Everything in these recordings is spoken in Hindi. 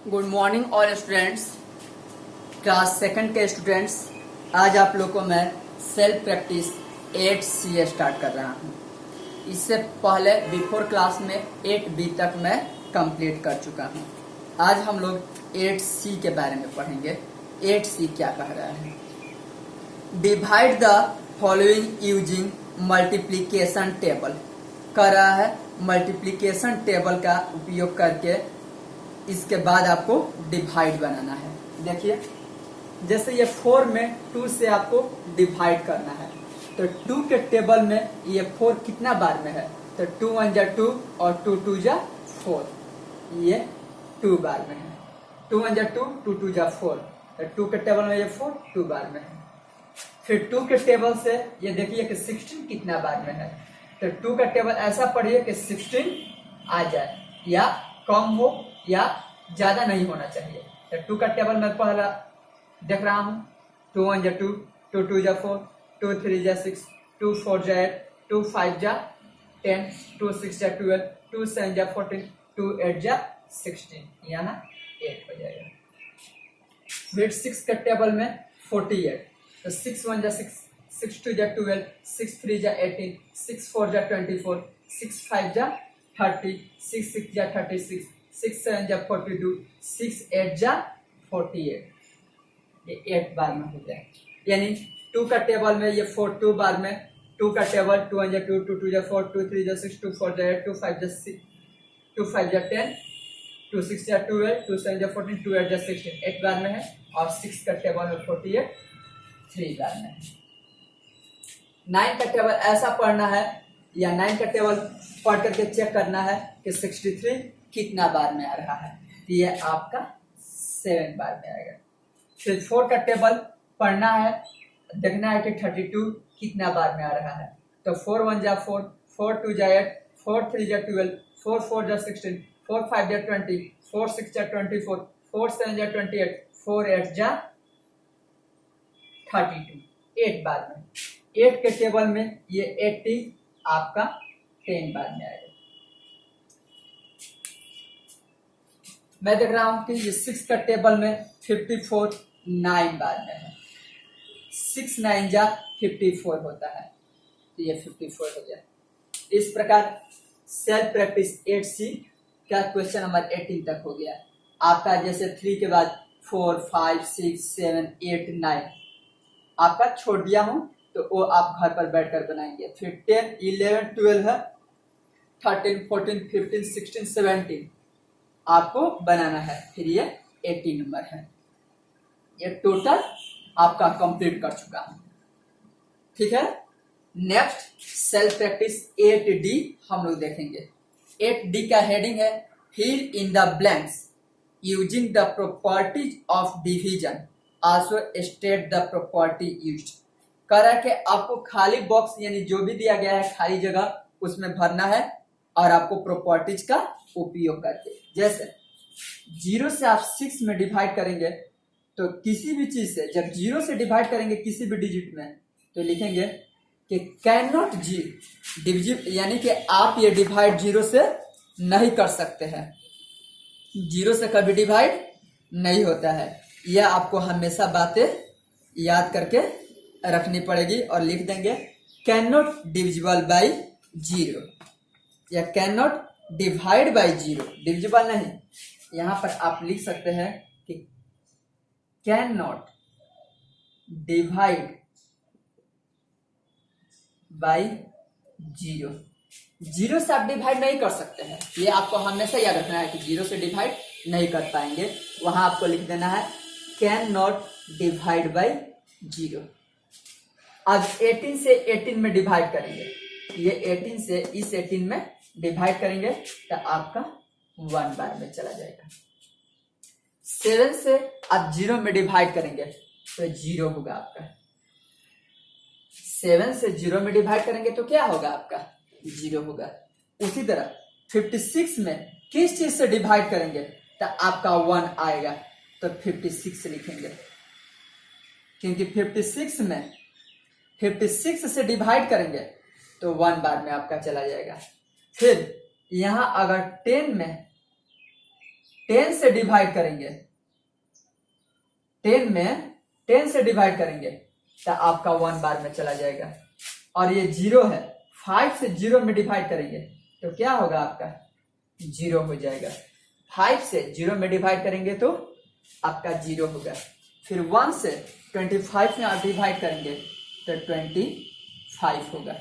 Good morning all students, class second के स्टूडेंट्स। आज आप लोग को मैं सेल्फ प्रैक्टिस 8C स्टार्ट कर रहा हूँ। इससे पहले बिफोर क्लास में 8B तक मैं कंप्लीट कर चुका हूँ। आज हम लोग 8C के बारे में पढ़ेंगे। 8C क्या कह रहा है? Divide the following using multiplication table कर रहा है। मल्टीप्लीकेशन टेबल का उपयोग करके इसके बाद आपको डिवाइड बनाना है। देखिए, जैसे ये 4 में 2 से आपको डिवाइड करना है, तो 2 के टेबल में ये 4 कितना बार में है? तो 2 1 जा 2 और 2 2 जा 4, ये 2 बार में है। 2 1 जा 2, 2 2 जा 4, तो 2 के टेबल में ये 4 2 बार में है। फिर 2 के टेबल से ये देखिए कि 16 कितना बार में है, तो 2 का टेबल ऐसा पढ़िए कि 16 आ जाए, या कम हो या ज्यादा नहीं होना चाहिए। तो 2 का टेबल मैं पहला देख रहा हूँ। 2 1 जा 2, 2 2 जा 4, 2 3 जा 6, 2 4 जा 8, 2 5 जा 10, 2 6 जा 12, 2 7 जा 14, 2 8 जा 16, या ना 8 हो जाएगा। फिर 6 के टेबल में 48, तो 6 1 जा 6, 6 2 जा 12, 6 3 जा 18, 6 4 जा 24, 6 5 जा 30, 6 6 जा 36, 6 7 जा 42, 6 8 जा 48, ये 8 बार में हो जाए। यानी 2 का टेबल में ये 4 2 बार में, 2 का टेबल 2 1 जा 2, 2 2 जा 4, 2 3 जा 6, 2 4 जा 8, 2 5 जा 6, 2 5 जा 10, 2 6 जा 12, 2 7 जा 14, 2 8 जा 16, 8 बार में है। और 6 का टेबल में 48 3 बार में है। 9 का टेबल ऐसा पढ़ना है, या 9 का टेबल पढ़ करके चेक करना है कि 63 कितना बार में आ रहा है। तो ये आपका 7 बार में आएगा। फिर 4 का टेबल पढ़ना है, देखना है कि 32 कितना बार में आ रहा है। तो 4 1 जा 4, 4 2 जा 8, 4 3 जा 12, 4 4 जा 16, 4 5 जा 20, 4 6 जा 24, 4 7 जा 28, 4 8 जा 32, 8 बार में। 8 के टेबल में ये 80 आपका 10 बार में आएगा। मैं देख रहा हूं कि ये 6 का टेबल में 54 9 बार में है। 6 9 जा 54 होता है, तो ये 54 हो जाए। इस प्रकार सेल्फ प्रैक्टिस 8C का क्वेश्चन नंबर 18 तक हो गया। आपका जैसे 3 के बाद 4 5 6 7 8 9 आपका छोड़ दिया हूं, तो वो आप घर पर बैठकर बनाएंगे। फिर 10 11 12 है, 13 14 15 16 17 आपको बनाना है। फिर ये 18 नंबर है। ये टोटल आपका कंप्लीट कर चुका हूं। ठीक है। नेक्स्ट सेल्फ प्रैक्टिस 8D हम लोग देखेंगे। 8D का हेडिंग है fill in the blanks using the properties of division, also state the property used. कह रहा है कि आपको खाली बॉक्स यानी जो भी दिया गया है खाली जगह उसमें भरना है, और आपको प्रॉपर्टीज का उपयोग करके। जैसे 0 से आप 6 में डिवाइड करेंगे, तो किसी भी चीज से जब 0 से डिवाइड करेंगे किसी भी डिजिट में, तो लिखेंगे कि कैन नॉट डिविजिबल, यानी कि आप ये डिवाइड 0 से नहीं कर सकते हैं। 0 से कभी डिवाइड नहीं होता है। यह आपको हमेशा बातें याद करके रखनी पड़ेगी, और लिख देंगे कैन नॉट डिविजिबल बाई 0 या can not divide by 0। Divisible नहीं, यहां पर आप लिख सकते हैं कि कैन नॉट डिवाइड बाई 0। 0 से आप डिवाइड नहीं कर सकते हैं, ये आपको हमेशा याद रखना है कि 0 से डिवाइड नहीं कर पाएंगे। वहां आपको लिख देना है कैन नॉट डिवाइड बाई 0। अब 18 से 18 में डिवाइड करेंगे, ये 18 से इस 18 में डिवाइड करेंगे, तो आपका 1 बार में चला जाएगा। 7 से आप 0 में डिवाइड करेंगे, तो 0 होगा आपका। 7 से 0 में डिवाइड करेंगे तो क्या होगा आपका? 0 होगा। उसी तरह 56 में किस चीज से डिवाइड करेंगे तो आपका 1 आएगा, तो 56 लिखेंगे, क्योंकि 56 में 56 से डिवाइड करेंगे तो 1 बार में आपका चला जाएगा। फिर यहां अगर 10 में 10 से डिवाइड करेंगे, 10 से डिवाइड करेंगे तो आपका 1 बार में चला जाएगा। और ये 0 है, 5 से 0 में डिवाइड करेंगे तो क्या होगा आपका 0 हो जाएगा। 5 से 0 में डिवाइड करेंगे तो आपका 0 होगा। फिर 1 से 25 में आप डिवाइड करेंगे तो 25 होगा।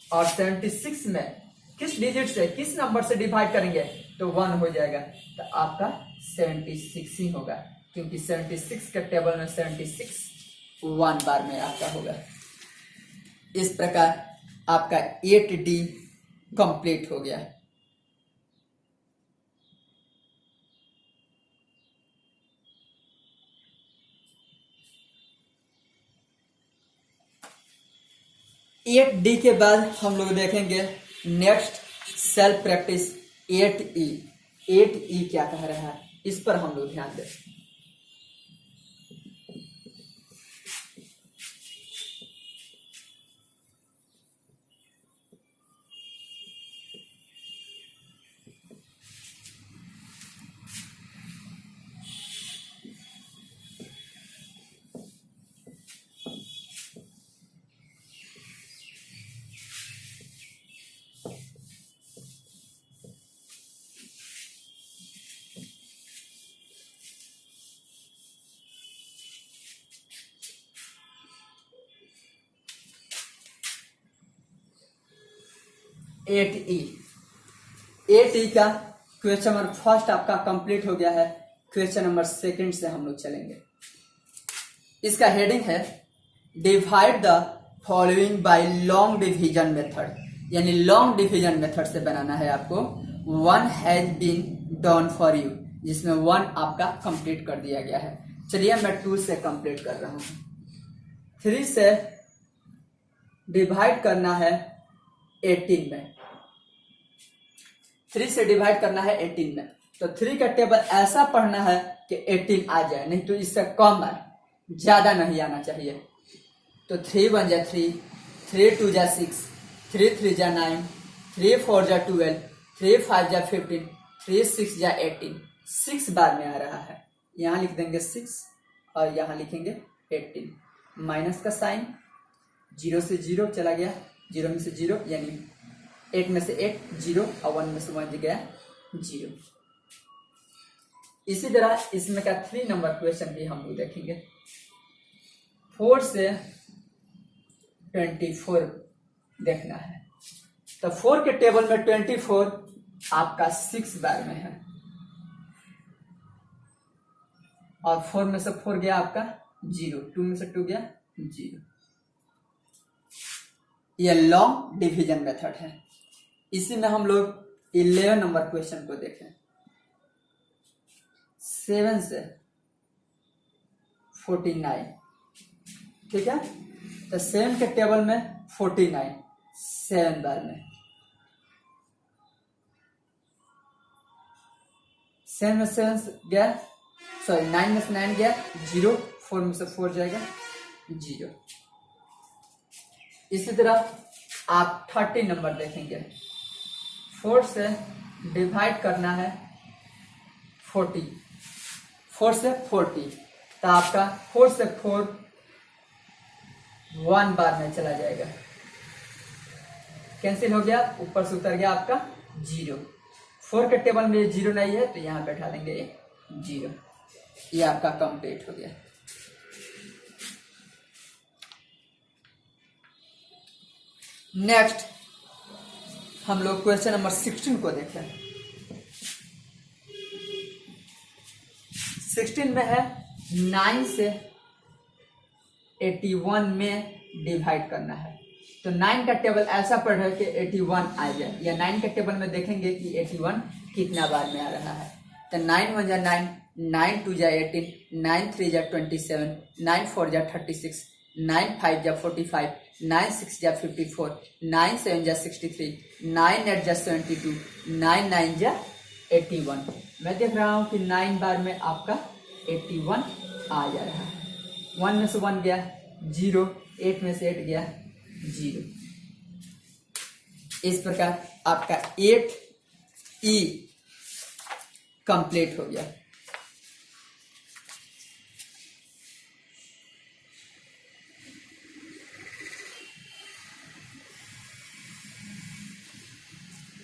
और 76 में किस डिजिट से, किस नंबर से डिवाइड करेंगे तो 1 हो जाएगा, तो आपका 76 ही होगा, क्योंकि 76 के टेबल में 76 1 बार में आपका होगा। इस प्रकार आपका 8D कंप्लीट हो गया। एट डी के बाद हम लोग देखेंगे next self practice 8E। 8E क्या कह रहा है, इस पर हम लोग ध्यान दें। एट ई का क्वेश्चन नंबर फर्स्ट आपका कंप्लीट हो गया है। क्वेश्चन नंबर सेकंड से हम लोग चलेंगे। इसका हेडिंग है divide the following by long division method, यानी लॉन्ग डिवीजन मेथड से बनाना है आपको। 1 has been done for you, जिसमें 1 आपका कंप्लीट कर दिया गया है। चलिए मैं 2 से कंप्लीट कर रहा हूं। 3 से डिवाइड करना है 18 में, 3 से डिवाइड करना है 18 में। तो 3 का टेबल ऐसा पढ़ना है कि 18 आ जाए, नहीं तो इससे कम आए, ज्यादा नहीं आना चाहिए। तो 3 1 जा 3, 3 2 जा 6, 3 3 जा 9, 3 4 जा 12, 3 5 जा 15, 3 6 जा 18। 6 बार में आ रहा है, यहां लिख देंगे 6 और यहां लिखेंगे 18। माइनस का साइन, 0 से 0 चला गया, 0 में से 0, यानी 8 में से 8 0 और 1 में से 1 गया 0। इसी तरह इसमें का 3 नंबर क्वेश्चन भी हम लोग देखेंगे। 4 से 24 देखना है। तो 4 के टेबल में 24 आपका 6 बार में है, और 4 में से 4 गया आपका 0, 2 में से 2 गया 0। यह लॉन्ग डिवीजन मेथड है। इसी में हम लोग 11 नंबर क्वेश्चन को देखें। 7 से 49, ठीक है। तो 7 के टेबल में 49 7 बार में, 7 में 7 गया, सॉरी 9 में से 9 गया 0, 4 में से 4 जाएगा 0। इसी तरह आप 30 नंबर देखेंगे। 4 से डिवाइड करना है 40, 4 से 40, तो आपका 4 से 4 1 बार में चला जाएगा, कैंसिल हो गया, ऊपर से उतर गया आपका 0। 4 के टेबल में 0 नहीं है तो यहां बैठा देंगे 0। ये आपका कंप्लीट हो गया। नेक्स्ट हम लोग क्वेश्चन नंबर 16 को देखें। 16 में है 9 से 81 में डिवाइड करना है। तो 9 का टेबल ऐसा पढ़ रहा है कि 81 आ जाए, या 9 के टेबल में देखेंगे कि 81 कितना बार में आ रहा है। तो 9 1 जा 9, 9 2 जा 18, 9 3 जा 27, 9 4 जा 36, 9 5 जा 45, 9 6 जा 54, 9 7 जा 63, 9 8 जा 72, 9 9 जा 81। मैं देख रहा हूं कि 9 बार में आपका 81 आ जा रहा है। 1 में से 1 गया 0, 8 में से 8 गया 0। इस प्रकार आपका 8E कंप्लीट हो गया।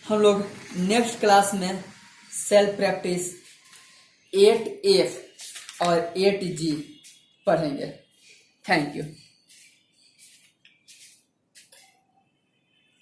हम लोग नेक्स्ट क्लास में सेल्फ प्रैक्टिस 8F और 8G पढ़ेंगे। Thank you.